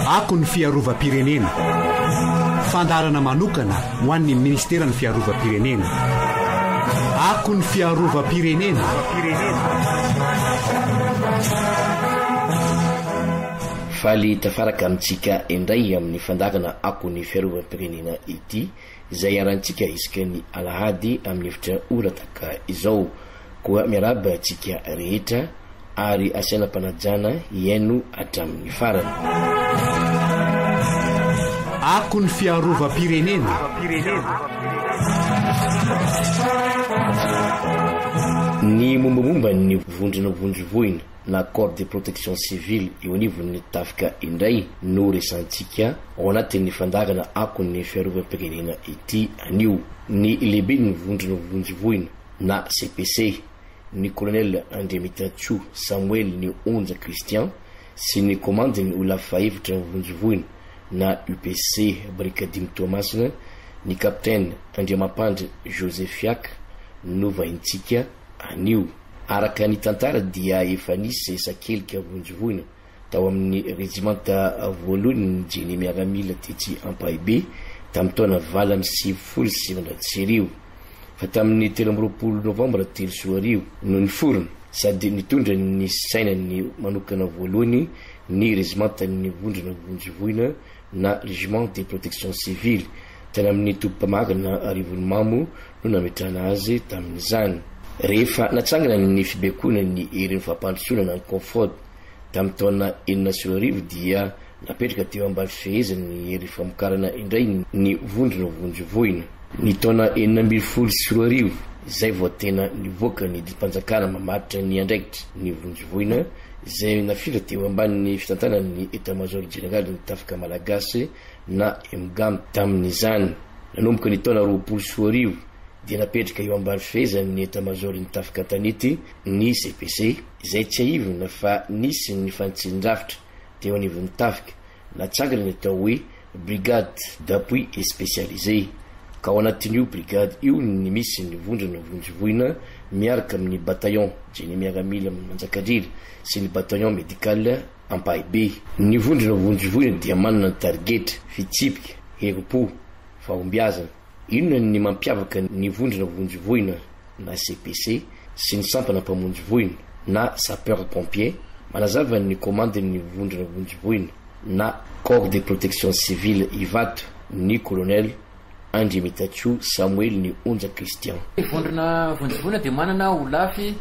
Ako ny fiarovam-pirenena. Fandarana manokana ho an'ny ministeran'ny fiarovam-pirenena. Ako ny fiarovam-pirenena. Faly tafaraka amintsika indray amin'ny fandarana ako ny fiarovam-pirenena ity, izay arantsika isaka ny alahady amin'ny efitra orataka izao. Koa miaraba antsika rehetra ary asaina mpanajana iaino hatramin'ny farany. Ako ny fiarovam-pirenena. Ny mombamomba ny vondrona vondrovoina na corps de protection civile eo anivon'ny tafika indray no resantsika ao anatin'ny fandarana ako ny fiarovam-pirenena ity anio. Ny lehibe ny vondrona vondrovoina na CPC, ny colonel Andremitatso Samuel ny Onja Christian sy ny commandeny Olafa Evitra ny vondrovoina na UPC Brigadier Thomasina, ny capitaine Andriamapandry Josephiak no vaintsika anio. Araka ny tantara dia efa nisy sakelika vondrovoina tao amin'ny regimenta voalohany ny Jeny miaramila tetsy Ampahibé tamin'ny taona 2024. Fa tamin'ny 13 Novambra 2024 no niforona sady nitondra ny sainany manokana voalohany ny regimenta ny vondrona vondrovoina na régiment de protection civile tany amin'ny tompamagana Arivonimamo no nametrana azy tamin'izany. Rehefa natsangana ny fibekona ny herin'ny fampandrosoana ny confort tamin'ny taona 2024 dia napetraka teo ambany fehezany ny hery famokarana indray ny vondrona vondrovoina. Ny taona 2024 izay vao tena nivoaka ny dipanjakana mamaritra ny andraikitra ny vondrovoina izay nafira teo ambanin'ny fitantanan'ny état-major général ny tafika malagasy na MGAM tamin'izany. Nanomboka ny taona 2024 dia napetraka eo ambany fehezany état-major ny tafika tanety ny CPC izay tsy aivona fa nisy ny fanitsin-drafitra teo anivon'ny tafika natsangana ny atao hoe brigade d'appui et spécialisé. Ka ao anatin'io brigade io ny misy ny vondrona vondrovoina miaraka amin'ny bataillon Jeny miaramila Manjakandriry sy ny bataillon médical Ampahibé. Ny vondrona vondrovoina dia manana ny targeta, fitsipika, herim-po, fahombiazana. Inona ny mampiavaka ny vondrona vondrovoina na CPC sy ny sampana mpamondrovoina na sapeur pompier? Manazava ny commande ny vondrona vondrovoina na corps de protection civile Ivato ny colonel Andremitatso Samuel ny Onja Christian. Vondrona vondrovoina dia manana olafy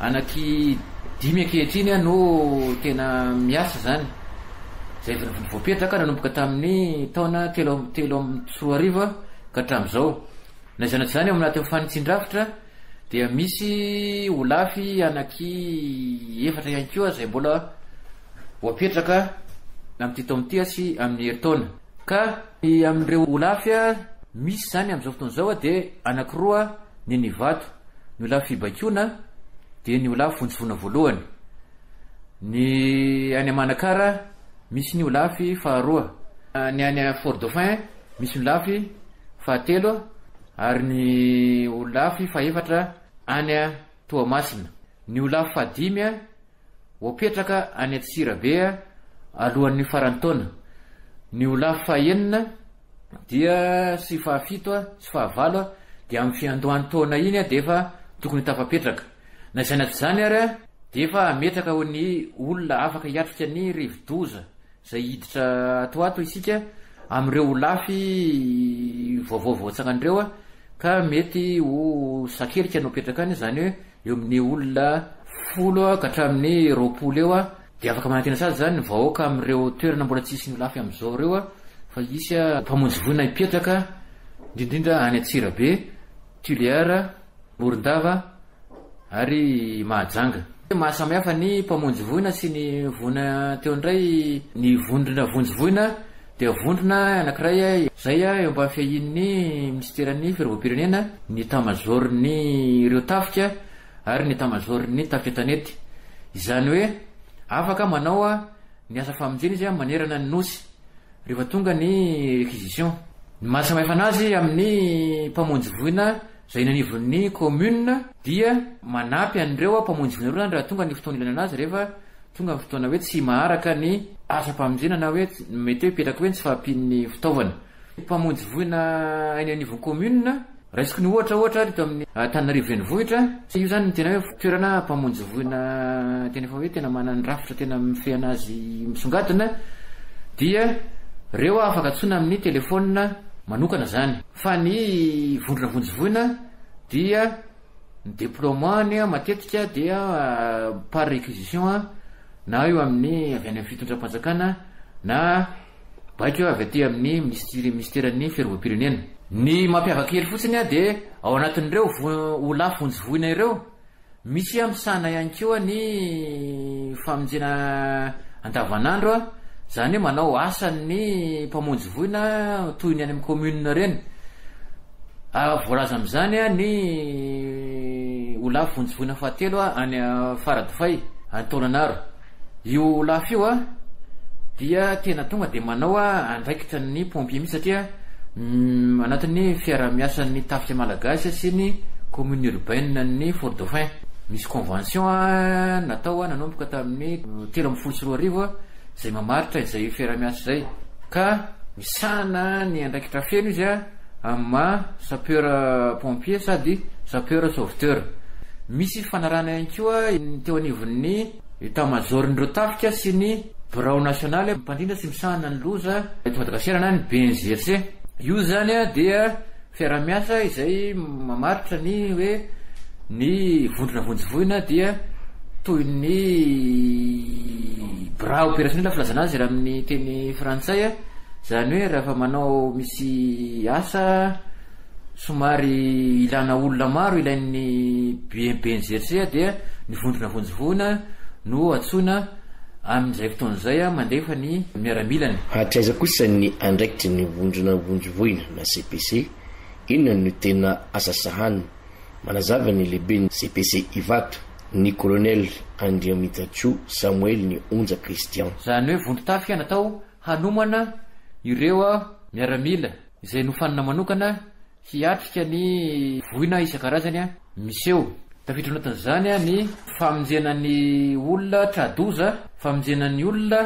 anaky 5 ankehitriny no tena miasa zany. Zay voapetraka nanomboka tamin'ny taona 2024 ka hatramin'izao. Na zanaty zany amin'ny fanitsin-drafitra dia misy olafy anaky 4 ihany koa zay mbola voapetraka amin'ity taona ity sy amin'ny herintaona. Ka amin'ireo olafy misy zany amin'izao fotoana izao dia anakiroa ny Nivato, ny olafy Bakiona dia ny olafy vondrovoina voalohany. Ny any Manakara misy ny olafy faharoa, ny any Fort Dauphin misy ny olafy fahatelo ary ny olafy fahaefatra any Toamasina. Ny olafy fahadimy voapetraka any Antsirabe alohan'ny faran'ny taona. Ny olafy fahaenina dia sy fahafito sy fahavalo dia amin'ny fiandohan'ny taona iny dia efa tokony tafapetraka. Na zanaty zany ary dia efa ametraka ho ny olona afaka hiatrika ny rivo-doza zay hiditra atoato isika amin'ireo olafy vaovao tsangan'ireo ka mety ho sakelika no petraka any, zany hoe eo amin'ny olona 10 ka hatramin'ny 20 eo dia afaka manantena sady zany vahoaka amin'ireo toerana mbola tsisy ny olafy amin'izao ireo fa isy mpamonjy voina hipetraka indrindrindra any Antsirabe, Tuliara, Morondava ary Mahajanga. Mahasamihafa ny mpamonjy voina sy ny voina teo indray. Ny vondrona vondrovoina dia vondrona anakiray zay eo ambany fiahin'ny ministeran'ny fiarovam-pirenena, ny état-major ny ireo tafika ary ny état-major ny tafika tanety. Izany hoe afaka manao ny asa famonjena izy manerana ny nosy rehefa tonga ny réquisition. Ny mahasamihafa anazy amin'ny mpamonjy voina zay nanivon'ny commune dia manampy an'ireo mpamonjy voina ireo raha tonga ny fotoana ilana anazy rehefa tonga ny fotoana hoe tsy maharaka ny asa-pamonjena na hoe mety hoe petraka hoe tsy fahampian'ny fitaovana mpamonjy voina any anivon'ny commune raisiko ny ohatra rito amin'ny Tananarivo renivohitra io zany ny tena hoe toerana mpamonjy voina tena efa hoe tena manany rafitra tena mifeana azy misongadina dia reo afaka tsona amin'ny telefona manokana zany fa ny vondrona vonjy voina dia ny déploiement matetika dia par réquisition na eo amin'ny avy any amin'ny fitondram-panjakana na baiko avy aty amin'ny ministèren'ny fiarovam-pirenena ny mampiavaka kely fotsiny dia ao anatin'ireo olafy vonjy voina ireo misy amsana ihany koa ny famonjena andavanandro zany hoe manao asan'ny mpamonjy voina toy ny any amin'ny commune reny voalaza am'izany ny olafy vonjy voina fahatelo any Faradofay any Taolanaro io olafy io dia tena tonga dia manao andraikitra ny pompier mihitsy satria anatin'ny fiara-miasan'ny tafika malagasy sy ny commune urbaine ny Fort-Dauphin misy convention natao nanomboka tamin'ny 13 zay mamaritra izay fiara-miasa zay ka misana ny andraikitra feno izy amma sapeur pompier sady sapeur sauveteur misy fanarana ihany koa teo anivon'ny état-major-n'ireo tafika sy ny birao national mpandrindra sy misahana ny loza eto Madagasikara na ny BNGRC io zany dia fiara-miasa izay mamaritra ny hoe ny vondrona vonjy voina dia toy ny bras opérationnel filazana azy raha amin'ny teny frantsay zany hoe rehefa manao misy asa somary ilana olona maro ilain'ny BNGRC dia ny vondrona vonjy voina no atsona amin'izay fotoan'izay mandefa ny miaramilany hatraiza kosa ny andraikitry ny vondrona vonjy voina na CPC inona no tena asa sahanina manazava ny lehibe ny CPC Ivato ny colonel Andriamitatso Samuel ny Onja Christian zany hoe vondro tafika natao hanomana ireo miaramila izay nofanina manokana hiatrika ny voina isan-karazany miseo tafiditra anatin'izany ny famonjenan'ny olona tradoza famonjenan'ny olona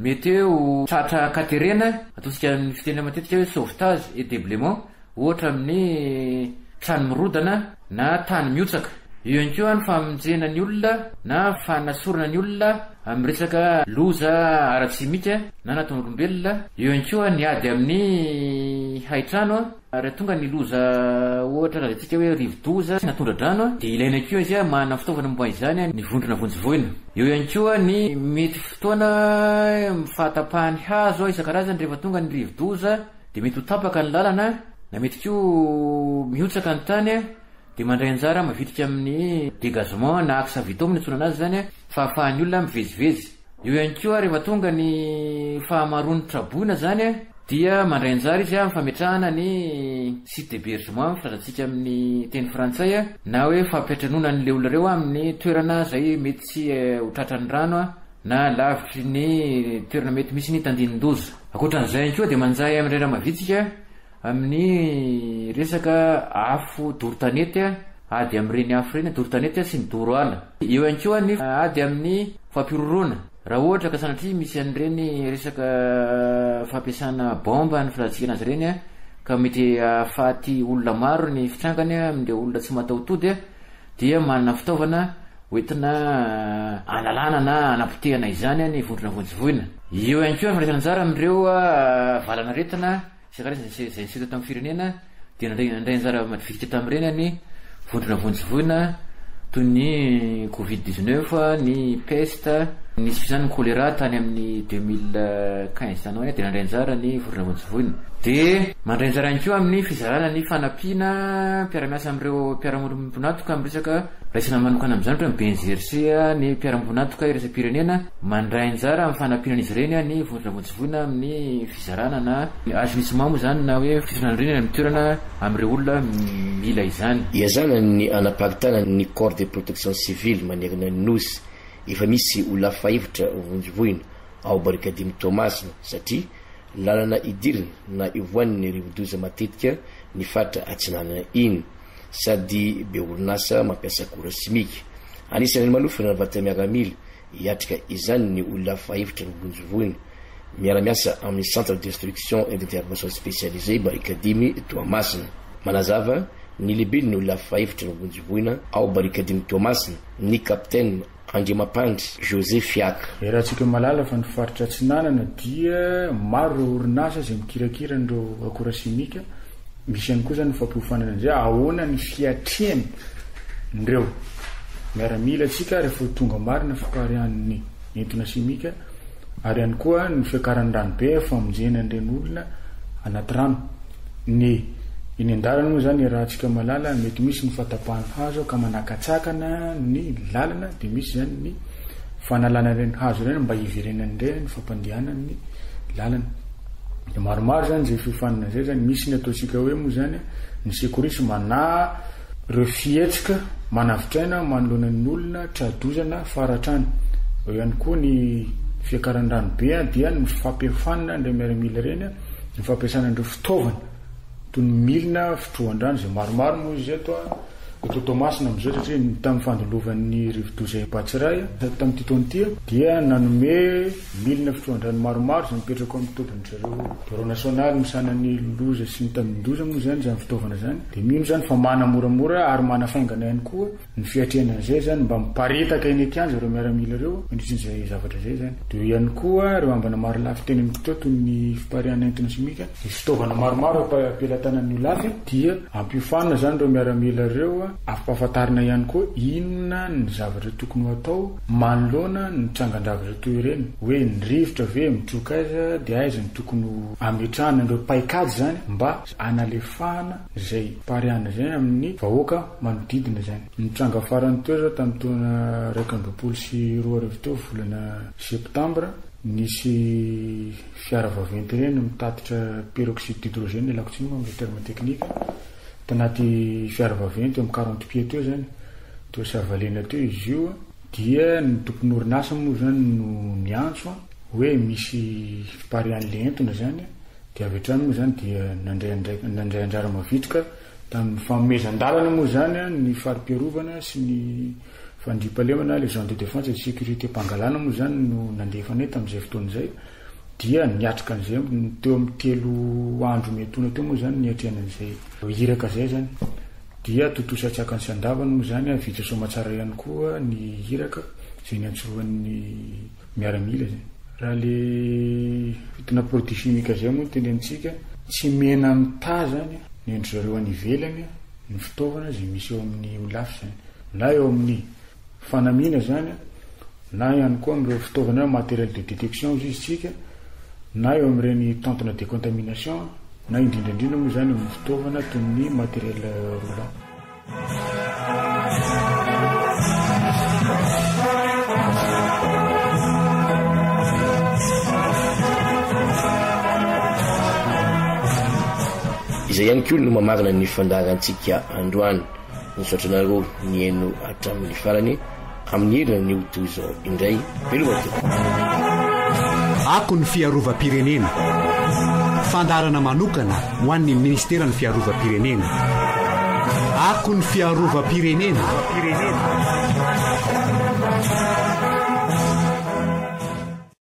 mety eo tratra katerena ataontsika ny fiteny matetika hoe sauvetage et déblaiement ohatra amin'ny trano mirodana na tany miotsaka io ihany koa ny famonjenan'ny olona na fanasorana ny olona amin'ny resaka loza ara-tsimika na nataon'olombelona io ihany koa ny ady amin'ny haitrano raha tonga ny loza ohatra lazatsika hoe rivo-doza natondra-drano dia ilaina koa izy mana fitaovana momba izany ny vondrona vonjy voina eo ihany koa ny mety fotoana mifahatapahany hazo isan-karazany rehefa tonga ny rivo-doza dia mety ho tapaka ny lalana na mety koa miotsaka ny tany dia mandray anjara mavitrika amin'ny dégagement na axe vito amin'ny antsona anazy zany fahafahan'ny olona mivezivezy eo ihany koa rehefa tonga ny fahamaron'ny traboina zany dia mandray anjara izy fametrahana ny site d'hébergement filazantsika amin'ny teny frantsay na hoe fampiatranona n'le olona reo amin'ny toerana zay mety tsy ho tratran'ny rano na lavitry ny toerana mety misy ny tandinin-doza akoatran'izay ihany koa dia manjay amin'ray raha mavitsika amin'ny resaka afo dorotanety ady amin'ireny afo reny dorotanety sy ny doro ala eo ihany koa ny ady amin'ny fampirorona raha ohatra ka sanatria misy an'ireny resaka fampiasana bomba ny filatsika azy reny ka mety ahafaty olona maro ny fitrangany amin'le olona tsy mataotody dia manana fitaovana hoentina analana na anapotehana izany ny vondrona vonjy voina eo ihany koa fandraisana anjara amin'ireo valana retina isan-karazany zay niseto tamin'ny firenena dia nandray anjara madivitika tamin'ireny ny vondrona vonjy voina toy ny Covid-19 ny peste nisy zany ny choléra tany amin'ny 2015 tany dia nandray anjara ny vondrona vonjy voina dia mandray anjara ihany koa amin'ny fizarana ny fanampiana mpiara-miasa amin'ireo mpiara-monatoka amin'ny resaka raisina manokana amin'izany ohatra ny BNGRC ny mpiara-monatoka irasam-pirenena mandray anjara amin'ny fanampianan'izy ireny ny vondrona vonjy voina amin'ny fizarana na agenisement moa zany na hoe fitondran'ireny amin'ny toerana amin'ireo olona mila izany iazana ny anaparitana ny corps de protection civile manerana ny nosy efa misy olona fahevitra vonjy voina ao barikadimy Tomasina satria lalana idirina na ivoan'ny rivo-doza matetika ny fatra atsinanana iny sady be orinasa mampiasa akora simika anisan'ny malofana vata miaramila hiatrika izany ny olona fahefitra ny vonjovoina miara-miasa amin'ny centre d'instruction et d'intervention spécialisé barikadimy Toamasina. Manazava ny lehibe ny olona fahefitra ny vonjovoina ao barikadimy Toamasina ny kapitaine Andriamapandry José Fiaka. Rahantsika malala fa ny faritra Atsinanana dia maro orinasa izay mikirakira ireo akora simika. Misy ihany koa zany fampihofanana zay ahoana ny fiatriany ndreo miaramila atsika rehefa tonga marina fikarian'ny entona simika ary ihany koa ny fiakaran-drano be famonjena an'ireny olona anaty rano. Ny iny andarana moa zany rahantsika malala mety misy ny fatapahany hazo ka manakatsakana ny lalana dia misy zany ny fanalana ireny hazo ireny mba hiverenan'ireny ny fampandehanany lalana. De maromaro zany zay fifanana zay zany misy ny ataontsika hoe moa zany ny sekorisy mana ireo fietsika manavitraina manoloana ny olona tradozana faratrany. Eo ihany koa ny fiakaran-drano be dia ny fampiafanana ndray miaramila ireny ny fampiasana andreo fitaovana toy ny milina fitrohan-drano zay maromaro moa izy eto Toamasina amizao satria tamin'ny fandolovan'ny rivodozay Batsiray tamin'ity taona ity dia nanome milina fitrohan-drano maromaro zay mipetraka amin'ny tobiny zareo bureau national misanany loza sy ny tamindoza moa zany zany fitaovana zany. Dia mino zany fa mana moramora ary mana faingana ihany koa ny fiatriana zay zany mba miparitaka eny etiany zareo miaramila ireo indritrin'izay zavatra zay zany. Dia ihany koa reo ambana maro lafy teny toa toy ny fipariana entona simika ny fitaovana maromaro ampelantanan'ny olafy dia ampihofanana zany reo miaramila ireo ampahafantarina ihany koa inona ny zavatra tokony ho atao manoloana ny trangan-davatra toy ireny hoe ny rivotra ve mitroka aiza dia aiza ny tokony ametrahana ireo paikady zany mba analefahana zay pariana zay amin'ny vahoaka manodidina zany. Ny tranga farany teo zao tamin'ny taona 2022 teo volana septambra nisy fiara vaventy ireny mitatitra peroxyde d'hydrogène lakotsiny moa amin'ny terme technique tanaty fiara vaventy amin'ny 40 pieds teo zany teo Savalena teo izy io dia ny tompony orinasa moa zany no niantso hoe misy fiparian'le entona zany dia avy hatrany moa zany dia nandray anjara mavitrika tamin'ny fanomezan-dalana moa zany ny farim-piarovana sy ny fandriampalemana les agents de défense et de sécurité mpangalana moa zany no nandefana tamin'izay fotoana zay dia niatrika an'izay teo amin'ny 3 andro metona teo moa zany niatriana an'izay hiraka zay zany dia totosatsaka ny sandavana moa zany vita somatsara ihany koa ny hiraka zay niantsoroan'ny miaramila zany. Raha le fitina produit chimique zay moa tendentsika tsy mena mita zany ny endro zareo any ivelany ny fitaovana zay misy eo amin'ny olafy zany na eo amin'ny fanamina zany na ihany koa amin'ireo fitaovana matériel de détection izy tsika na eo amin'ireny tente de décontamination na indrindrandrindra moa zany amin'ny fitaovana toy ny matériel roulant. Izay ihany koa no mamarina ny fandaharantsika androany nisaotranareo ny eno hatramin'ny farany amin'ny herina ny otozo indray beloato. Ako ny fiarovam-pirenena fandarana manokana ho an'ny ministera ny fiarovam-pirenena. Ako ny fiarovam-pirenena